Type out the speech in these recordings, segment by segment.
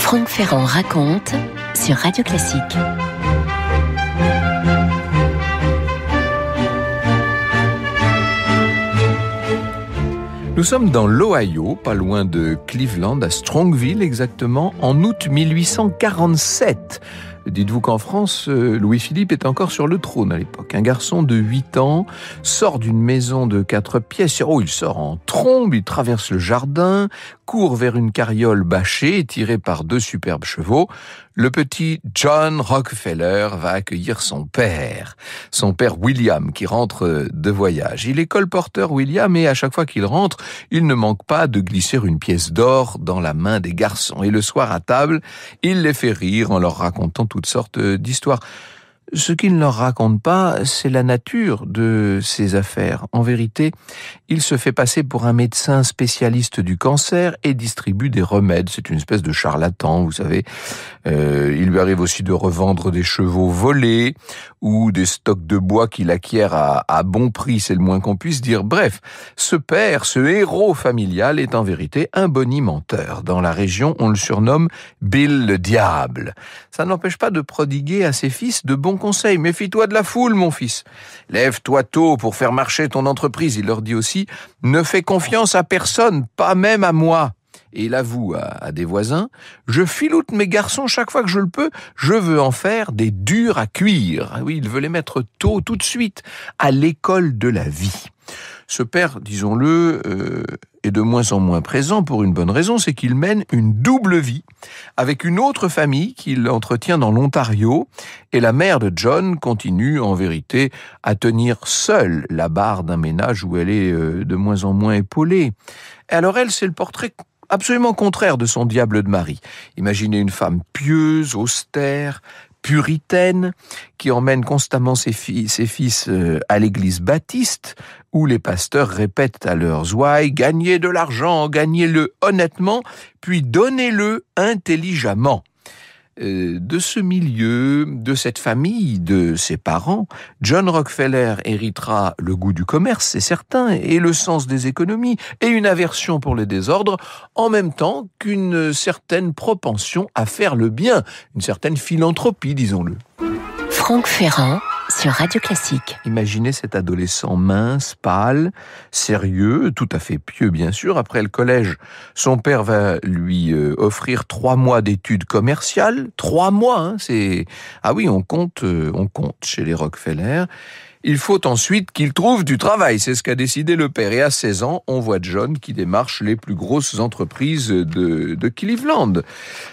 Franck Ferrand raconte sur Radio Classique. Nous sommes dans l'Ohio, pas loin de Cleveland, à Strongville exactement, en août 1847. Dites-vous qu'en France, Louis-Philippe est encore sur le trône à l'époque. Un garçon de 8 ans sort d'une maison de 4 pièces. Oh, il sort en trombe, il traverse le jardin, court vers une carriole bâchée tirée par 2 superbes chevaux. Le petit John Rockefeller va accueillir son père William, qui rentre de voyage. Il est colporteur William et à chaque fois qu'il rentre, il ne manque pas de glisser une pièce d'or dans la main des garçons. Et le soir à table, il les fait rire en leur racontant toutes sortes d'histoires. Ce qu'il ne leur raconte pas, c'est la nature de ses affaires. En vérité, il se fait passer pour un médecin spécialiste du cancer et distribue des remèdes. C'est une espèce de charlatan, vous savez. Il lui arrive aussi de revendre des chevaux volés ou des stocks de bois qu'il acquiert à bon prix, c'est le moins qu'on puisse dire. Bref, ce héros familial est en vérité un bonimenteur. Dans la région, on le surnomme Bill le Diable. Ça n'empêche pas de prodiguer à ses fils de bons conseils. Méfie-toi de la foule, mon fils. Lève-toi tôt pour faire marcher ton entreprise. Il leur dit aussi, ne fais confiance à personne, pas même à moi. Et il avoue à des voisins, je filoute mes garçons chaque fois que je le peux, je veux en faire des durs à cuire. Oui, il veut les mettre tôt, tout de suite, à l'école de la vie. Ce père, disons-le, est de moins en moins présent pour une bonne raison, c'est qu'il mène une double vie avec une autre famille qu'il entretient dans l'Ontario, et la mère de John continue en vérité à tenir seule la barre d'un ménage où elle est de moins en moins épaulée. Et alors elle, c'est le portrait absolument contraire de son diable de mari. Imaginez une femme pieuse, austère, puritaine, qui emmène constamment ses fils à l'église baptiste, où les pasteurs répètent à leurs ouailles « Gagnez de l'argent, gagnez-le honnêtement, puis donnez-le intelligemment ». De ce milieu, de cette famille, de ses parents, John Rockefeller héritera le goût du commerce, c'est certain, et le sens des économies, et une aversion pour les désordres, en même temps qu'une certaine propension à faire le bien, une certaine philanthropie, disons-le. Franck Ferrand sur Radio Classique. Imaginez cet adolescent mince, pâle, sérieux, tout à fait pieux bien sûr. Après le collège, son père va lui offrir 3 mois d'études commerciales. 3 mois, hein, c'est... Ah oui, on compte chez les Rockefeller. Il faut ensuite qu'il trouve du travail, c'est ce qu'a décidé le père. Et à 16 ans, on voit John qui démarche les plus grosses entreprises de Cleveland.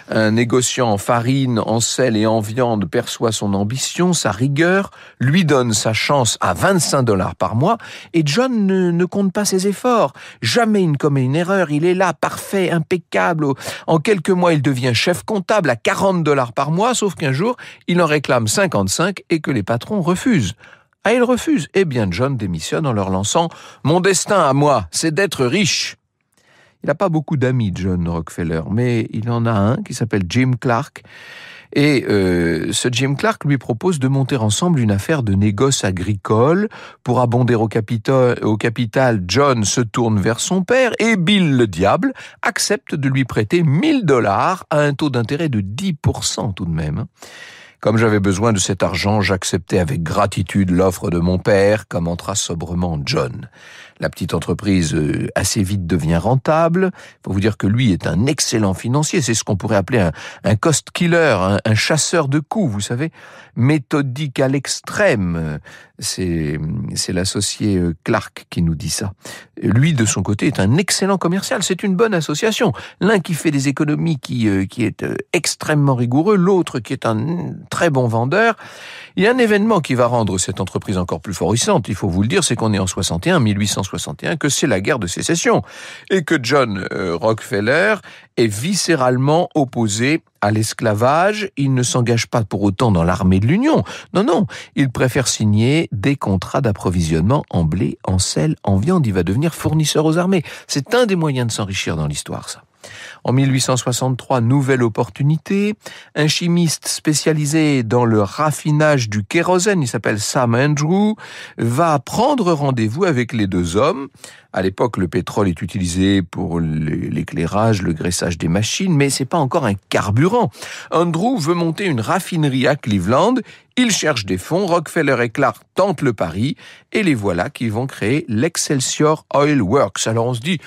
Un négociant en farine, en sel et en viande perçoit son ambition, sa rigueur, lui donne sa chance à $25 par mois, et John ne compte pas ses efforts. Jamais il ne commet une erreur, il est là, parfait, impeccable. En quelques mois, il devient chef comptable à $40 par mois, sauf qu'un jour, il en réclame 55 et que les patrons refusent. Ah, il refuse. Eh bien, John démissionne en leur lançant « Mon destin à moi, c'est d'être riche ». Il n'a pas beaucoup d'amis, John Rockefeller, mais il en a un qui s'appelle Jim Clark. Et ce Jim Clark lui propose de monter ensemble une affaire de négoce agricole. Pour abonder au capital, John se tourne vers son père et Bill le Diable accepte de lui prêter $1000 à un taux d'intérêt de 10% tout de même. Comme j'avais besoin de cet argent, j'acceptais avec gratitude l'offre de mon père, commentera sobrement John. La petite entreprise assez vite devient rentable. Il faut vous dire que lui est un excellent financier. C'est ce qu'on pourrait appeler un cost killer, un chasseur de coûts, vous savez, méthodique à l'extrême. C'est l'associé Clark qui nous dit ça. Lui, de son côté, est un excellent commercial. C'est une bonne association. L'un qui fait des économies qui est extrêmement rigoureux, l'autre qui est un très bon vendeur. Il y a un événement qui va rendre cette entreprise encore plus florissante, il faut vous le dire, c'est qu'on est en 1861, que c'est la guerre de sécession, et que John Rockefeller est viscéralement opposé à l'esclavage. Il ne s'engage pas pour autant dans l'armée de l'Union. Non, il préfère signer des contrats d'approvisionnement en blé, en sel, en viande. Il va devenir fournisseur aux armées. C'est un des moyens de s'enrichir dans l'histoire, ça. En 1863, nouvelle opportunité. Un chimiste spécialisé dans le raffinage du kérosène, il s'appelle Sam Andrew, va prendre rendez-vous avec les deux hommes. À l'époque, le pétrole est utilisé pour l'éclairage, le graissage des machines, mais c'est pas encore un carburant. Andrew veut monter une raffinerie à Cleveland. Il cherche des fonds. Rockefeller et Clark tentent le pari et les voilà qui vont créer l'Excelsior Oil Works. Alors on se dit,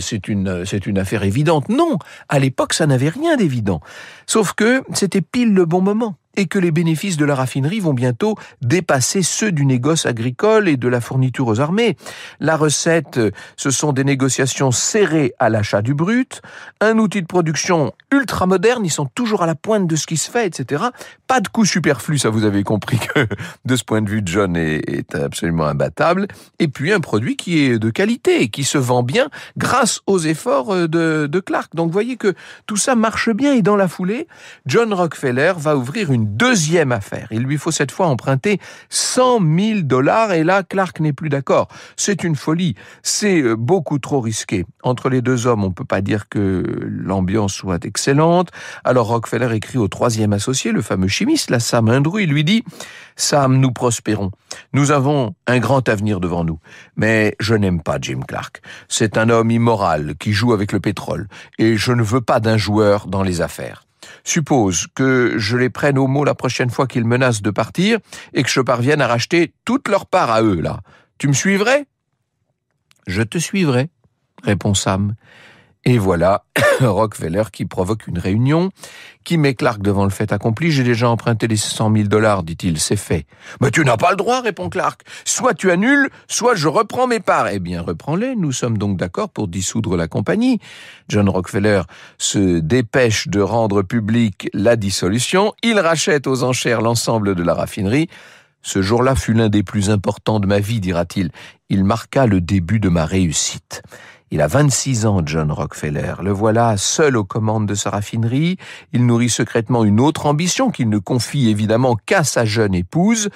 c'est une affaire évidente. Non, à l'époque, ça n'avait rien d'évident. Sauf que c'était pile le bon moment et que les bénéfices de la raffinerie vont bientôt dépasser ceux du négoce agricole et de la fourniture aux armées. La recette, ce sont des négociations serrées à l'achat du brut, un outil de production ultra moderne, ils sont toujours à la pointe de ce qui se fait, etc. Pas de coûts superflus, ça vous avez compris que de ce point de vue, John est absolument imbattable. Et puis un produit qui est de qualité et qui se vend bien grâce aux efforts de Clark. Donc vous voyez que tout ça marche bien et dans la foulée, John Rockefeller va ouvrir une deuxième affaire. Il lui faut cette fois emprunter $100,000 et là, Clark n'est plus d'accord. C'est une folie. C'est beaucoup trop risqué. Entre les deux hommes, on ne peut pas dire que l'ambiance soit excellente. Alors Rockefeller écrit au troisième associé, le fameux chimiste, la Sam Andrew, il lui dit « Sam, nous prospérons. Nous avons un grand avenir devant nous. Mais je n'aime pas Jim Clark. C'est un homme immoral qui joue avec le pétrole. Et je ne veux pas d'un joueur dans les affaires. Suppose que je les prenne au mot la prochaine fois qu'ils menacent de partir et que je parvienne à racheter toute leur part à eux, là. Tu me suivrais ? » ?»« Je te suivrai, » répond Sam. Et voilà Rockefeller qui provoque une réunion, qui met Clark devant le fait accompli. « J'ai déjà emprunté les $100,000, dit-il, c'est fait. »« Mais tu n'as pas le droit, répond Clark. Soit tu annules, soit je reprends mes parts. »« Eh bien, reprends-les. Nous sommes donc d'accord pour dissoudre la compagnie. » John Rockefeller se dépêche de rendre publique la dissolution. Il rachète aux enchères l'ensemble de la raffinerie. « Ce jour-là fut l'un des plus importants de ma vie, dira-t-il. Il marqua le début de ma réussite. » Il a 26 ans, John Rockefeller. Le voilà seul aux commandes de sa raffinerie. Il nourrit secrètement une autre ambition qu'il ne confie évidemment qu'à sa jeune épouse,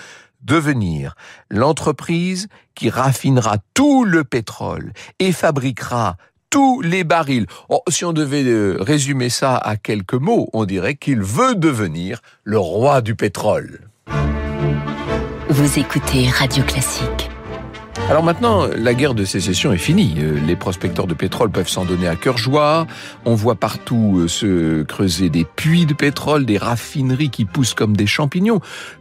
devenir l'entreprise qui raffinera tout le pétrole et fabriquera tous les barils. Oh, si on devait résumer ça à quelques mots, on dirait qu'il veut devenir le roi du pétrole. Vous écoutez Radio Classique. Alors maintenant, la guerre de sécession est finie. Les prospecteurs de pétrole peuvent s'en donner à cœur joie. On voit partout se creuser des puits de pétrole, des raffineries qui poussent comme des champignons.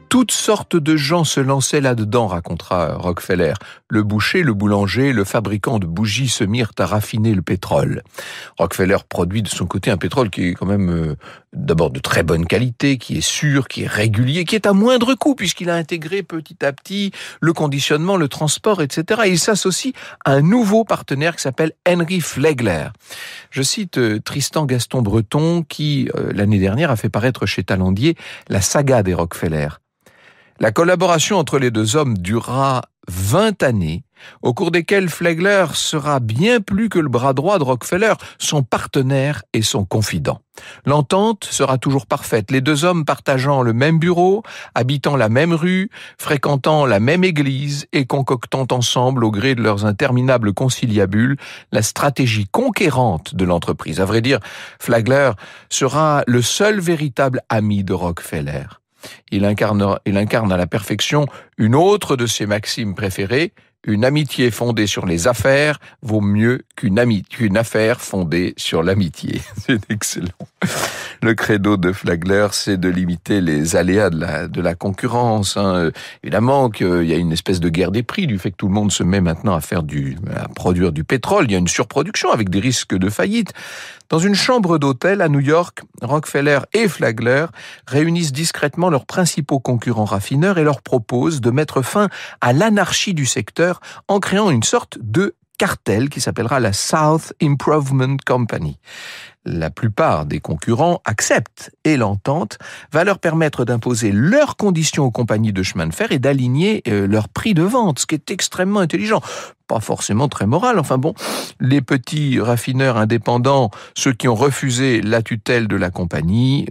Toutes sortes de gens se lançaient là-dedans, racontera Rockefeller. Le boucher, le boulanger, le fabricant de bougies se mirent à raffiner le pétrole. Rockefeller produit de son côté un pétrole qui est quand même d'abord de très bonne qualité, qui est sûr, qui est régulier, qui est à moindre coût puisqu'il a intégré petit à petit le conditionnement, le transport, etc. Et il s'associe à un nouveau partenaire qui s'appelle Henry Flagler. Je cite Tristan Gaston Breton qui, l'année dernière, a fait paraître chez Talandier la saga des Rockefeller. La collaboration entre les deux hommes durera 20 années, au cours desquelles Flagler sera bien plus que le bras droit de Rockefeller, son partenaire et son confident. L'entente sera toujours parfaite, les deux hommes partageant le même bureau, habitant la même rue, fréquentant la même église et concoctant ensemble, au gré de leurs interminables conciliabules, la stratégie conquérante de l'entreprise. À vrai dire, Flagler sera le seul véritable ami de Rockefeller. Il incarne à la perfection une autre de ses maximes préférées, une amitié fondée sur les affaires vaut mieux qu'une affaire fondée sur l'amitié. C'est excellent. Le credo de Flagler, c'est de limiter les aléas de la concurrence. Évidemment qu'il y a une espèce de guerre des prix du fait que tout le monde se met maintenant à produire du pétrole. Il y a une surproduction avec des risques de faillite. Dans une chambre d'hôtel à New York, Rockefeller et Flagler réunissent discrètement leurs principaux concurrents raffineurs et leur proposent de mettre fin à l'anarchie du secteur en créant une sorte de cartel qui s'appellera la South Improvement Company. La plupart des concurrents acceptent et l'entente va leur permettre d'imposer leurs conditions aux compagnies de chemin de fer et d'aligner leurs prix de vente, ce qui est extrêmement intelligent. pas forcément très moral. Enfin bon, les petits raffineurs indépendants, ceux qui ont refusé la tutelle de la compagnie,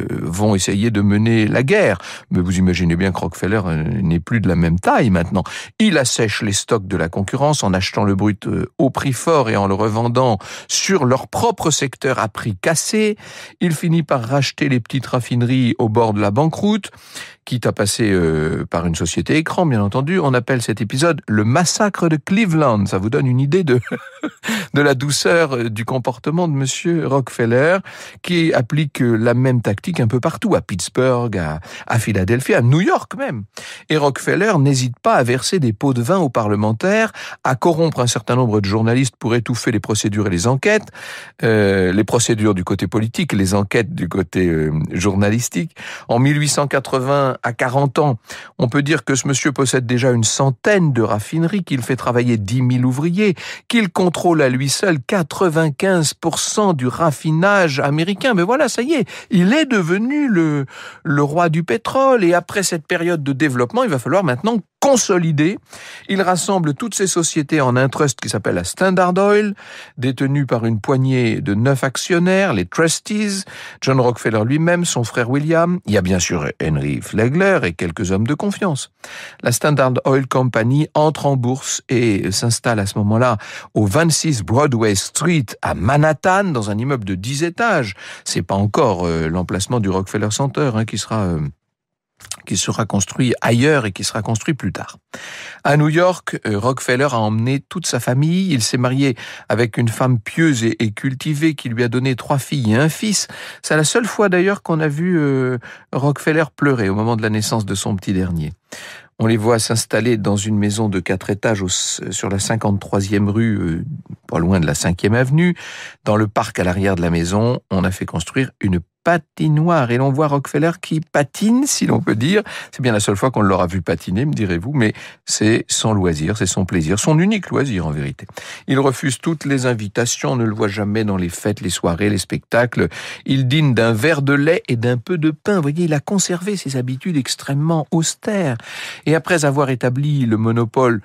vont essayer de mener la guerre. Mais vous imaginez bien que Rockefeller n'est plus de la même taille maintenant. Il assèche les stocks de la concurrence en achetant le brut au prix fort et en le revendant sur leur propre secteur à prix cassé. Il finit par racheter les petites raffineries au bord de la banqueroute, quitte à passer par une société écran, bien entendu. On appelle cet épisode le massacre de Cleveland. Ça vous donne une idée de la douceur du comportement de monsieur Rockefeller, qui applique la même tactique un peu partout, à Pittsburgh, à Philadelphie, à New York même. Et Rockefeller n'hésite pas à verser des pots de vin aux parlementaires, à corrompre un certain nombre de journalistes pour étouffer les procédures et les enquêtes, les procédures du côté politique, les enquêtes du côté journalistique. En 1880, à 40 ans, on peut dire que ce monsieur possède déjà une centaine de raffineries, qu'il fait travailler 10 000 ouvriers, qu'il contrôle à lui seul 95% du raffinage américain. Mais voilà, ça y est, il est devenu le roi du pétrole. Et après cette période de développement, il va falloir maintenant consolider. Il rassemble toutes ces sociétés en un trust qui s'appelle la Standard Oil, détenu par une poignée de 9 actionnaires, les trustees, John Rockefeller lui-même, son frère William. Il y a bien sûr Henry Flagler et quelques hommes de confiance. La Standard Oil Company entre en bourse et s'installe à ce moment-là au 26 Broadway Street à Manhattan, dans un immeuble de 10 étages. C'est pas encore l'emplacement du Rockefeller Center qui sera construit ailleurs et qui sera construit plus tard. À New York, Rockefeller a emmené toute sa famille. Il s'est marié avec une femme pieuse et cultivée qui lui a donné 3 filles et un fils. C'est la seule fois d'ailleurs qu'on a vu Rockefeller pleurer au moment de la naissance de son petit dernier. On les voit s'installer dans une maison de 4 étages sur la 53e rue, pas loin de la 5e avenue. Dans le parc à l'arrière de la maison, on a fait construire une patinoire et l'on voit Rockefeller qui patine, si l'on peut dire. C'est bien la seule fois qu'on l'aura vu patiner, me direz-vous, mais c'est son loisir, c'est son plaisir, son unique loisir en vérité. Il refuse toutes les invitations, on ne le voit jamais dans les fêtes, les soirées, les spectacles. Il dîne d'un verre de lait et d'un peu de pain. Vous voyez, il a conservé ses habitudes extrêmement austères. Et après avoir établi le monopole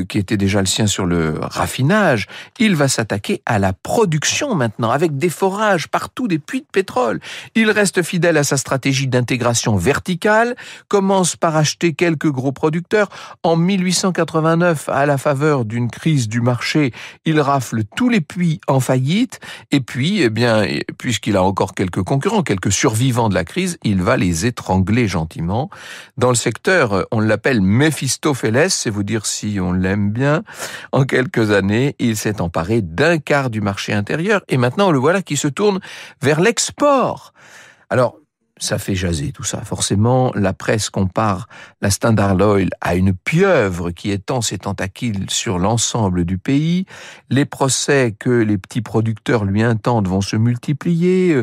qui était déjà le sien sur le raffinage, il va s'attaquer à la production maintenant, avec des forages partout, des puits de pétrole. Il reste fidèle à sa stratégie d'intégration verticale, commence par acheter quelques gros producteurs. En 1889, à la faveur d'une crise du marché, il rafle tous les puits en faillite. Et puis, puisqu'il a encore quelques concurrents, quelques survivants de la crise, il va les étrangler gentiment. Dans le secteur, on l'appelle Mephistopheles, c'est vous dire si on l'aime bien. En quelques années, il s'est emparé d'un quart du marché intérieur et maintenant le voilà qui se tourne vers l'export. Alors, ça fait jaser tout ça. Forcément, la presse compare la Standard Oil à une pieuvre qui étend ses tentacules sur l'ensemble du pays. Les procès que les petits producteurs lui intentent vont se multiplier.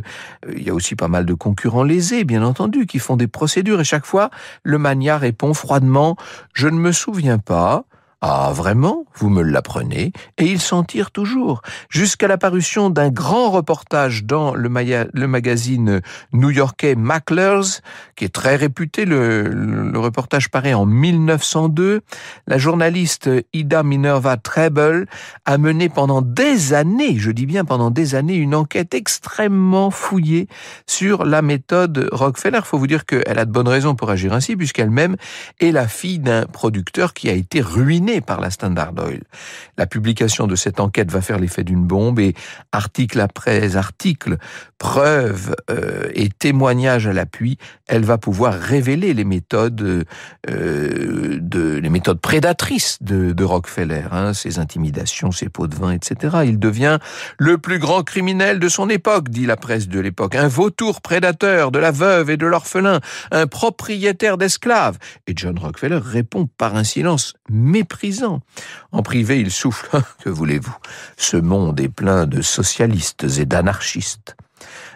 Il y a aussi pas mal de concurrents lésés, bien entendu, qui font des procédures. Et chaque fois, le magnat répond froidement « Je ne me souviens pas ». Ah, vraiment? Vous me l'apprenez? Et il s'en tire toujours, jusqu'à la parution d'un grand reportage dans le magazine new-yorkais Macklers, qui est très réputé. Le reportage paraît en 1902. La journaliste Ida Minerva Treble a mené pendant des années, je dis bien pendant des années, une enquête extrêmement fouillée sur la méthode Rockefeller. Faut vous dire qu'elle a de bonnes raisons pour agir ainsi, puisqu'elle-même est la fille d'un producteur qui a été ruiné par la Standard Oil. La publication de cette enquête va faire l'effet d'une bombe et article après article, preuves et témoignages à l'appui, elle va pouvoir révéler les méthodes prédatrices de Rockefeller, ses intimidations, ses pots de vin, etc. Il devient le plus grand criminel de son époque, dit la presse de l'époque, un vautour prédateur de la veuve et de l'orphelin, un propriétaire d'esclaves. Et John Rockefeller répond par un silence méprisant. En privé, il souffle, que voulez-vous? Ce monde est plein de socialistes et d'anarchistes.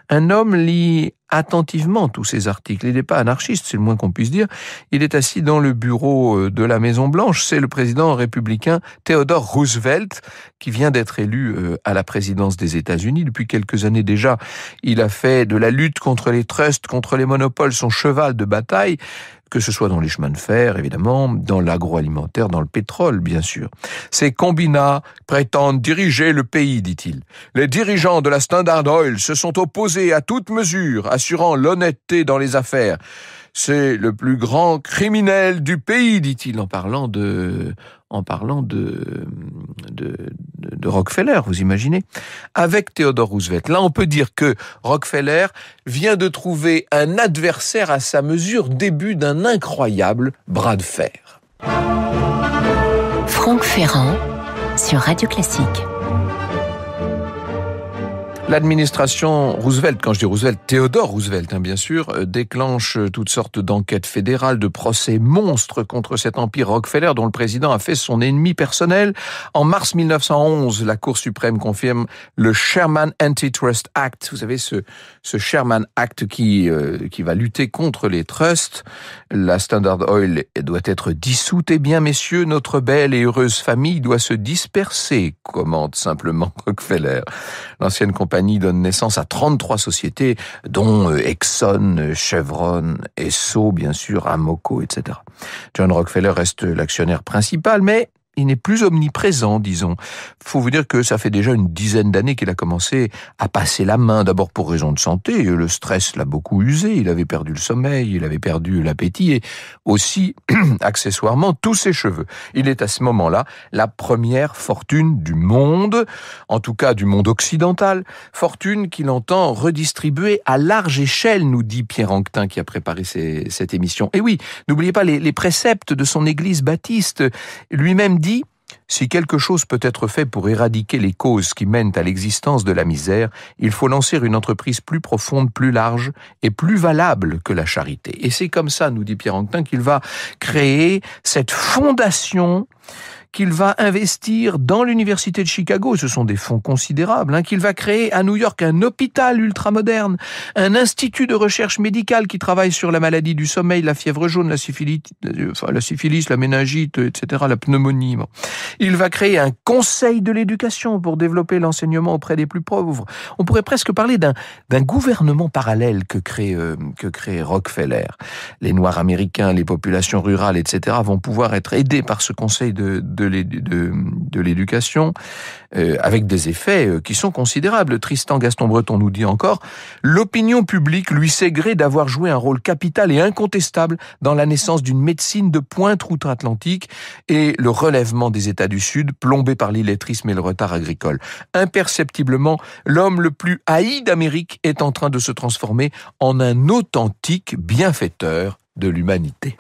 Un homme lit attentivement tous ces articles. Il n'est pas anarchiste, c'est le moins qu'on puisse dire. Il est assis dans le bureau de la Maison-Blanche. C'est le président républicain Theodore Roosevelt qui vient d'être élu à la présidence des États-Unis. Depuis quelques années déjà, il a fait de la lutte contre les trusts, contre les monopoles, son cheval de bataille. que ce soit dans les chemins de fer, évidemment, dans l'agroalimentaire, dans le pétrole, bien sûr. Ces combinats prétendent diriger le pays, dit-il. Les dirigeants de la Standard Oil se sont opposés à toute mesure, assurant l'honnêteté dans les affaires. C'est le plus grand criminel du pays, dit-il, en parlant de Rockefeller, vous imaginez. Avec Theodore Roosevelt, là on peut dire que Rockefeller vient de trouver un adversaire à sa mesure, début d'un incroyable bras de fer. Franck Ferrand sur Radio Classique. L'administration Roosevelt, quand je dis Roosevelt, Theodore Roosevelt, bien sûr, déclenche toutes sortes d'enquêtes fédérales, de procès monstres contre cet empire Rockefeller dont le président a fait son ennemi personnel. En mars 1911, la Cour suprême confirme le Sherman Antitrust Act. Vous savez, ce Sherman Act qui va lutter contre les trusts. La Standard Oil doit être dissoute. Eh bien, messieurs, notre belle et heureuse famille doit se disperser, commande simplement Rockefeller. L'ancienne compagnie donne naissance à 33 sociétés, dont Exxon, Chevron, Esso, bien sûr, Amoco, etc. John Rockefeller reste l'actionnaire principal, mais il n'est plus omniprésent, disons. Faut vous dire que ça fait déjà une dizaine d'années qu'il a commencé à passer la main, d'abord pour raison de santé. Le stress l'a beaucoup usé, il avait perdu le sommeil, il avait perdu l'appétit et aussi, accessoirement, tous ses cheveux. Il est à ce moment-là la première fortune du monde, en tout cas du monde occidental, fortune qu'il entend redistribuer à large échelle, nous dit Pierre Anquetin qui a préparé cette émission. Et oui, n'oubliez pas les préceptes de son église baptiste, lui-même dit « Si quelque chose peut être fait pour éradiquer les causes qui mènent à l'existence de la misère, il faut lancer une entreprise plus profonde, plus large et plus valable que la charité. » Et c'est comme ça, nous dit Pierre Anquetin, qu'il va créer cette fondation qu'il va investir dans l'université de Chicago, ce sont des fonds considérables, qu'il va créer à New York un hôpital ultramoderne, un institut de recherche médicale qui travaille sur la maladie du sommeil, la fièvre jaune, la syphilis, la méningite, etc., la pneumonie. Bon. Il va créer un conseil de l'éducation pour développer l'enseignement auprès des plus pauvres. On pourrait presque parler d'un gouvernement parallèle que crée Rockefeller. Les Noirs américains, les populations rurales, etc., vont pouvoir être aidés par ce conseil de l'éducation, avec des effets qui sont considérables. Tristan Gaston Breton nous dit encore « L'opinion publique lui sait gré d'avoir joué un rôle capital et incontestable dans la naissance d'une médecine de pointe outre-Atlantique et le relèvement des États du Sud, plombés par l'illettrisme et le retard agricole. Imperceptiblement, l'homme le plus haï d'Amérique est en train de se transformer en un authentique bienfaiteur de l'humanité. »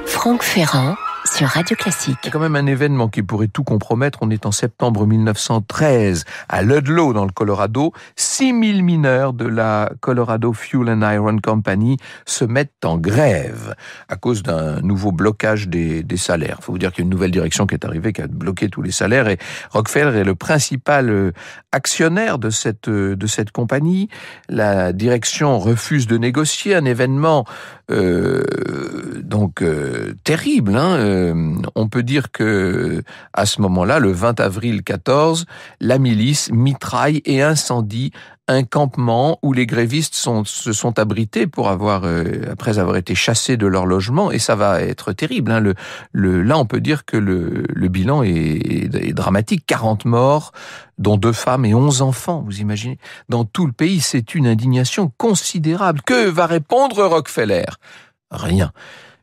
Franck Ferrand sur Radio Classique. Il y a quand même un événement qui pourrait tout compromettre. On est en septembre 1913 à Ludlow dans le Colorado. 6000 mineurs de la Colorado Fuel and Iron Company se mettent en grève à cause d'un nouveau blocage des salaires. Il faut vous dire qu'il y a une nouvelle direction qui est arrivée, qui a bloqué tous les salaires et Rockefeller est le principal actionnaire de cette compagnie. La direction refuse de négocier un événement terrible. On peut dire que à ce moment-là, le 20 avril 14, la milice mitraille et incendie un campement où les grévistes se sont abrités après avoir été chassés de leur logement, et ça va être terrible. Là, on peut dire que le bilan est dramatique. 40 morts, dont 2 femmes et 11 enfants, vous imaginez. Dans tout le pays, c'est une indignation considérable. Que va répondre Rockefeller ? Rien.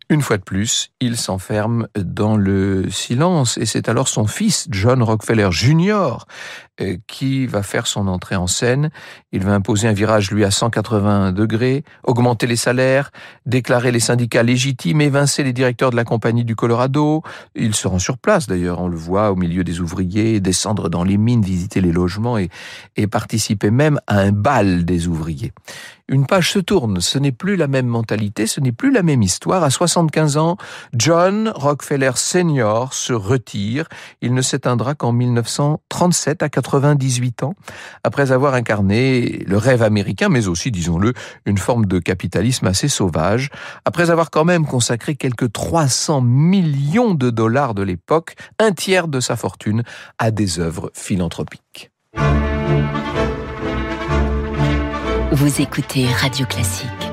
Une fois de plus, il s'enferme dans le silence et c'est alors son fils, John Rockefeller Jr., qui va faire son entrée en scène. Il va imposer un virage, lui, à 180 degrés, augmenter les salaires, déclarer les syndicats légitimes, évincer les directeurs de la compagnie du Colorado. Il se rend sur place, d'ailleurs, on le voit au milieu des ouvriers, descendre dans les mines, visiter les logements et participer même à un bal des ouvriers. Une page se tourne, ce n'est plus la même mentalité, ce n'est plus la même histoire. À 75 ans, John Rockefeller Sr. se retire. Il ne s'éteindra qu'en 1937, à 98 ans, après avoir incarné le rêve américain, mais aussi, disons-le, une forme de capitalisme assez sauvage, après avoir quand même consacré quelques 300 millions de dollars de l'époque, un tiers de sa fortune, à des œuvres philanthropiques. Vous écoutez Radio Classique.